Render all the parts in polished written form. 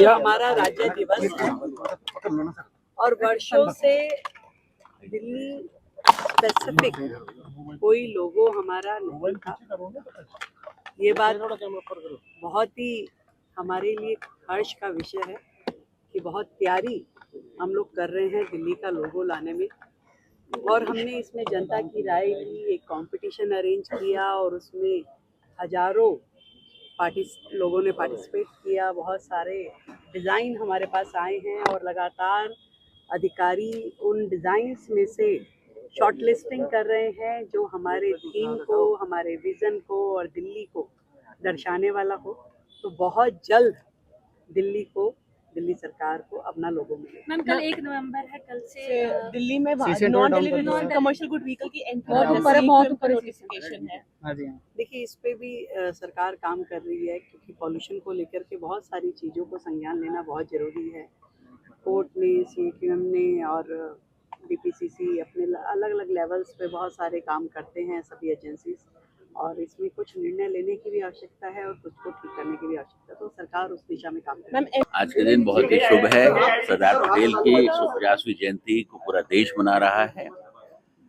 हमारा राज्य दिवस है और वर्षों से दिल्ली स्पेसिफिक कोई लोगो हमारा नहीं था। ये बात बहुत ही हमारे लिए हर्ष का विषय है कि बहुत तैयारी हम लोग कर रहे हैं दिल्ली का लोगो लाने में, और हमने इसमें जनता की राय ली, एक कंपटीशन अरेंज किया और उसमें हजारों लोगों ने पार्टिसिपेट किया। बहुत सारे डिज़ाइन हमारे पास आए हैं और लगातार अधिकारी उन डिज़ाइंस में से शॉर्ट लिस्टिंग कर रहे हैं जो हमारे थीम को, हमारे विज़न को और दिल्ली को दर्शाने वाला हो। तो बहुत जल्द दिल्ली सरकार को अपना लोगो मिलेगा। मैम कल 1 नवंबर है, कल से दिल्ली में नॉन कमर्शियल गुड व्हीकल की एंट्री बहुत ऊपर नोटिफिकेशन है। देखिए, इस पे भी सरकार काम कर रही है, क्योंकि पॉल्यूशन को लेकर के बहुत सारी चीज़ों को संज्ञान लेना बहुत ज़रूरी है। कोर्ट ने, CQM ने और DPCC अपने अलग अलग लेवल्स पे बहुत सारे काम करते हैं, सभी एजेंसीज, और इसमें कुछ निर्णय लेने की भी आवश्यकता है और कुछ को ठीक करने की भी आवश्यकता है। तो सरकार उस दिशा में काम कर रही है। आज के दिन बहुत ही शुभ है। सरदार पटेल की 150वीं जयंती को पूरा देश मना रहा है।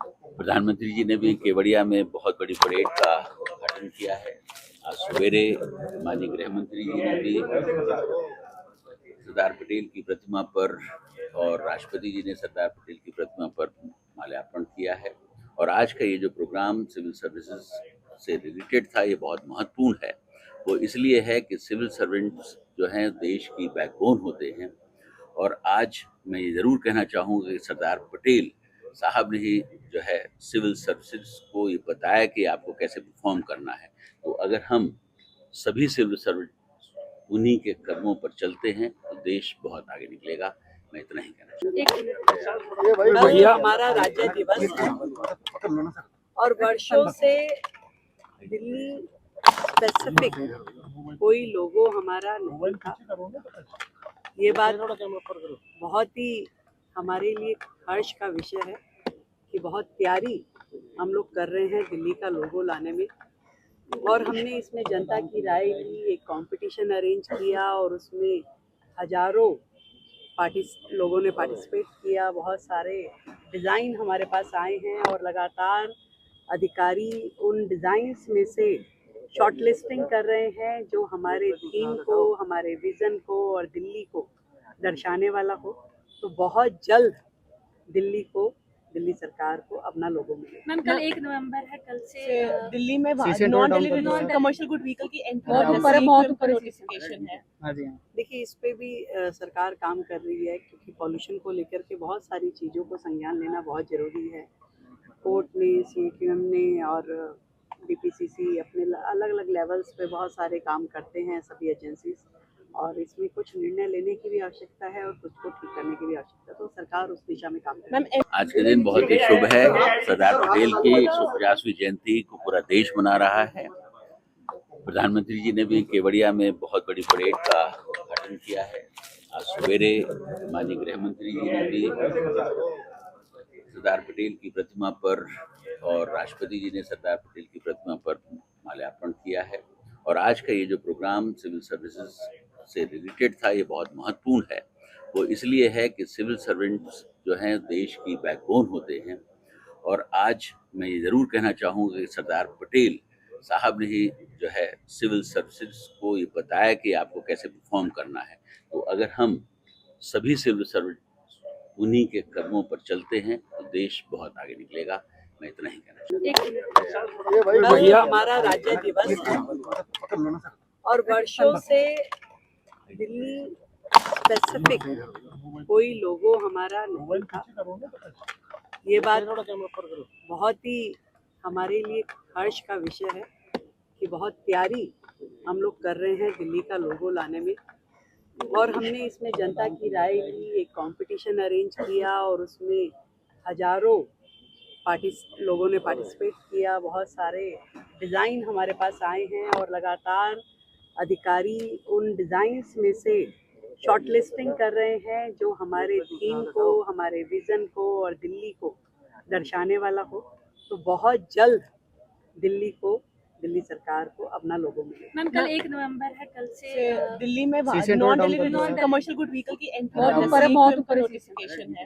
प्रधानमंत्री जी ने भी केवड़िया में बहुत बड़ी परेड का उद्घाटन किया है। आज सवेरे माननीय गृह मंत्री जी ने भी सरदार पटेल की प्रतिमा पर और राष्ट्रपति जी ने सरदार पटेल की प्रतिमा पर माल्यार्पण किया है। और आज का ये जो प्रोग्राम सिविल सर्विसेज से रिलेटेड था, ये बहुत महत्वपूर्ण है। वो इसलिए है कि सिविल सर्वेंट्स जो हैं देश की बैकबोन होते हैं, और आज मैं ये ज़रूर कहना चाहूँगा कि सरदार पटेल साहब ने ही जो है सिविल सर्विसेज को ये बताया कि आपको कैसे परफॉर्म करना है। तो अगर हम सभी सिविल सर्वेंट उन्हीं के कदमों पर चलते हैं तो देश बहुत आगे निकलेगा। मैं इतना ही कहना चाहूँगा। कल हमारा राज्य दिवस है और वर्षों से दिल्ली स्पेसिफिक कोई लोगो हमारा नहीं था। ये बात बहुत ही हमारे लिए हर्ष का विषय है कि बहुत तैयारी हम लोग कर रहे हैं दिल्ली का लोगो लाने में, और हमने इसमें जनता की राय ली, एक कंपटीशन अरेंज किया और उसमें हजारों लोगों ने पार्टिसिपेट किया। बहुत सारे डिज़ाइन हमारे पास आए हैं और लगातार अधिकारी उन डिज़ाइंस में से शॉर्ट लिस्टिंग कर रहे हैं जो हमारे थीम को, हमारे विज़न को और दिल्ली को दर्शाने वाला हो। तो बहुत जल्द दिल्ली सरकार को अपना लोगो मिलेगा। मैम कल 1 नवंबर है, कल से दिल्ली में नॉन कमर्शियल गुड व्हीकल की एंट्री बहुत ऊपर नोटिफिकेशन है। देखिए, इस पे भी सरकार काम कर रही है, क्योंकि पॉल्यूशन को लेकर के बहुत सारी चीज़ों को संज्ञान लेना बहुत ज़रूरी है। कोर्ट ने, CQM ने और DPCC अपने अलग अलग लेवल्स पे बहुत सारे काम करते हैं, सभी एजेंसीज, और इसमें कुछ निर्णय लेने की भी आवश्यकता है और कुछ को ठीक करने की भी आवश्यकता है। तो सरकार उस दिशा में काम कर रही है। आज के दिन बहुत ही शुभ है। सरदार पटेल की 150वीं जयंती को पूरा देश मना रहा है। प्रधानमंत्री जी ने भी केवड़िया में बहुत बड़ी परेड का उद्घाटन किया है। आज सवेरे माननीय गृह मंत्री जी ने भी सरदार पटेल की प्रतिमा पर और राष्ट्रपति जी ने सरदार पटेल की प्रतिमा पर माल्यार्पण किया है। और आज का ये जो प्रोग्राम सिविल सर्विसेज से रिलेटेड था, ये बहुत महत्वपूर्ण है। वो इसलिए है कि सिविल सर्वेंट्स जो हैं देश की बैकबोन होते हैं, और आज मैं ये ज़रूर कहना चाहूँगा कि सरदार पटेल साहब ने ही जो है सिविल सर्विसेज को ये बताया कि आपको कैसे परफॉर्म करना है। तो अगर हम सभी सिविल सर्वेंट उन्हीं के कदमों पर चलते हैं तो देश बहुत आगे निकलेगा। मैं इतना ही कहना चाहूँगा। कल हमारा राज्य दिवस है और वर्षों से दिल्ली स्पेसिफिक कोई लोगो हमारा नहीं था। ये बात बहुत ही हमारे लिए हर्ष का विषय है कि बहुत तैयारी हम लोग कर रहे हैं दिल्ली का लोगो लाने में, और हमने इसमें जनता की राय ली, एक कंपटीशन अरेंज किया और उसमें हजारों लोगों ने पार्टिसिपेट किया। बहुत सारे डिज़ाइन हमारे पास आए हैं और लगातार अधिकारी उन डिज़ाइंस में से शॉर्ट लिस्टिंग कर रहे हैं जो हमारे थीम को, हमारे विज़न को और दिल्ली को दर्शाने वाला हो। तो बहुत जल्द दिल्ली सरकार को अपना लोगो मिले। मैम कल 1 नवंबर है, कल से दिल्ली में non delivery non commercial good vehicle की एंट्री बहुत ऊपर नोटिफिकेशन है।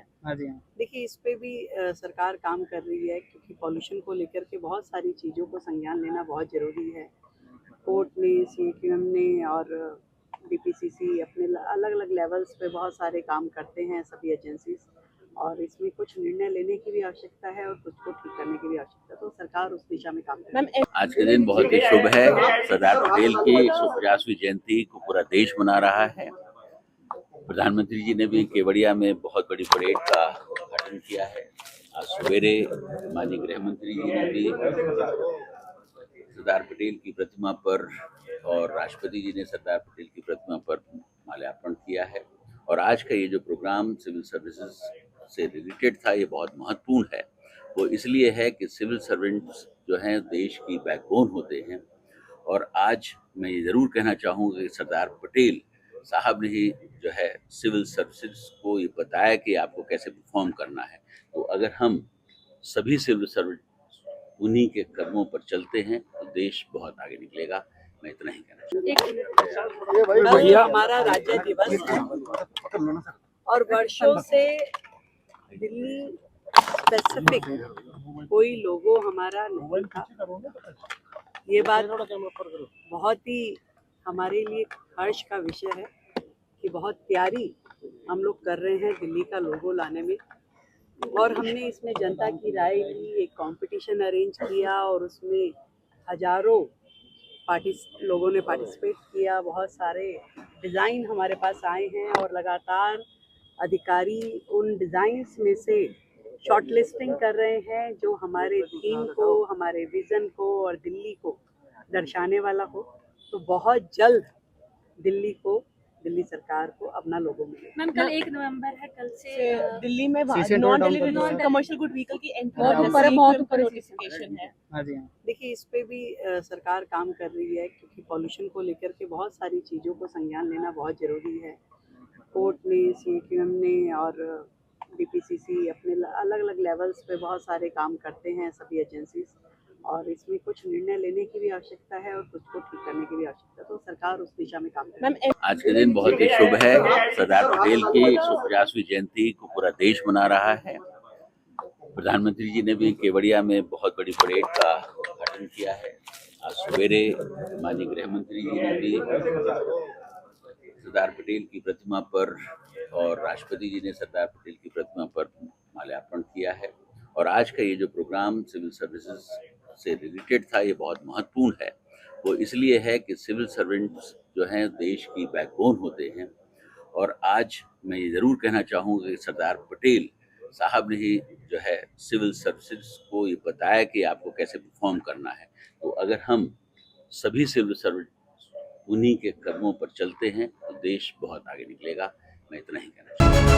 देखिए इस पे भी सरकार काम कर रही है, क्योंकि पॉल्यूशन को लेकर के बहुत सारी चीज़ों को संज्ञान लेना बहुत ज़रूरी है। कोर्ट ने, CQM ने और DPCC अपने अलग अलग लेवल्स पे बहुत सारे काम करते हैं, सभी एजेंसीज, और इसमें कुछ निर्णय लेने की भी आवश्यकता है और कुछ को ठीक करने की भी आवश्यकता है, तो सरकार उस दिशा में काम कर रही है। आज के दिन बहुत ही शुभ है। सरदार पटेल की 150वीं जयंती को पूरा देश मना रहा है। प्रधानमंत्री जी ने भी केवड़िया में बहुत बड़ी परेड का उद्घाटन किया है। आज सवेरे माननीय गृह मंत्री जी ने भी सरदार पटेल की प्रतिमा पर और राष्ट्रपति जी ने सरदार पटेल की प्रतिमा पर माल्यार्पण किया है। और आज का ये जो प्रोग्राम सिविल सर्विसेज से रिलेटेड था, ये बहुत महत्वपूर्ण है। वो इसलिए है कि सिविल सर्वेंट्स जो हैं देश की बैकबोन होते हैं। और आज मैं ये ज़रूर कहना चाहूँगा कि सरदार पटेल साहब ने ही जो है सिविल सर्विसेज को ये बताया कि आपको कैसे परफॉर्म करना है। तो अगर हम सभी सिविल सर्वेंट उन्हीं के कदमों पर चलते हैं तो देश बहुत आगे निकलेगा। मैं इतना ही कहना चाहूँगा। कल हमारा राज्य दिवस है और वर्षों से दिल्ली स्पेसिफिक कोई लोगो हमारा नहीं था। ये बात बहुत ही हमारे लिए हर्ष का विषय है कि बहुत प्यारी हम लोग कर रहे हैं दिल्ली का लोगो लाने में। और हमने इसमें जनता की राय ली, एक कंपटीशन अरेंज किया और उसमें हजारों लोगों ने पार्टिसिपेट किया। बहुत सारे डिज़ाइन हमारे पास आए हैं और लगातार अधिकारी उन डिज़ाइंस में से शॉर्टलिस्टिंग कर रहे हैं जो हमारे थीम को, हमारे विज़न को और दिल्ली को दर्शाने वाला हो। तो बहुत जल्द दिल्ली सरकार को अपना लोगो मिले। मैम कल 1 नवंबर है, कल से दिल्ली में non delivery non commercial good vehicle की एंट्री बहुत ऊपर नोटिफिकेशन है। देखिए इस पे भी सरकार काम कर रही है, क्योंकि पॉल्यूशन को लेकर के बहुत सारी चीज़ों को संज्ञान लेना बहुत ज़रूरी है। कोर्ट ने, CQM ने और DPCC अपने अलग अलग लेवल्स पे बहुत सारे काम करते हैं, सभी एजेंसीज, और इसमें कुछ निर्णय लेने की भी आवश्यकता है और कुछ को ठीक करने की भी आवश्यकता है, तो सरकार उस दिशा में काम कर रही है। आज के दिन बहुत ही शुभ है। सरदार पटेल की 150वीं जयंती को पूरा देश मना रहा है। प्रधानमंत्री जी ने भी केवड़िया में बहुत बड़ी परेड का उद्घाटन किया है। आज सवेरे माननीय गृह मंत्री जी ने भी सरदार पटेल की प्रतिमा पर और राष्ट्रपति जी ने सरदार पटेल की प्रतिमा पर माल्यार्पण किया है। और आज का ये जो प्रोग्राम सिविल सर्विसेज से रिलेटेड था, ये बहुत महत्वपूर्ण है। वो इसलिए है कि सिविल सर्वेंट्स जो हैं देश की बैकबोन होते हैं। और आज मैं ये ज़रूर कहना चाहूँगा कि सरदार पटेल साहब ने ही जो है सिविल सर्विसेज को ये बताया कि आपको कैसे परफॉर्म करना है। तो अगर हम सभी सिविल सर्वेंट उन्हीं के कदमों पर चलते हैं तो देश बहुत आगे निकलेगा। मैं इतना ही कहना चाहूँगा।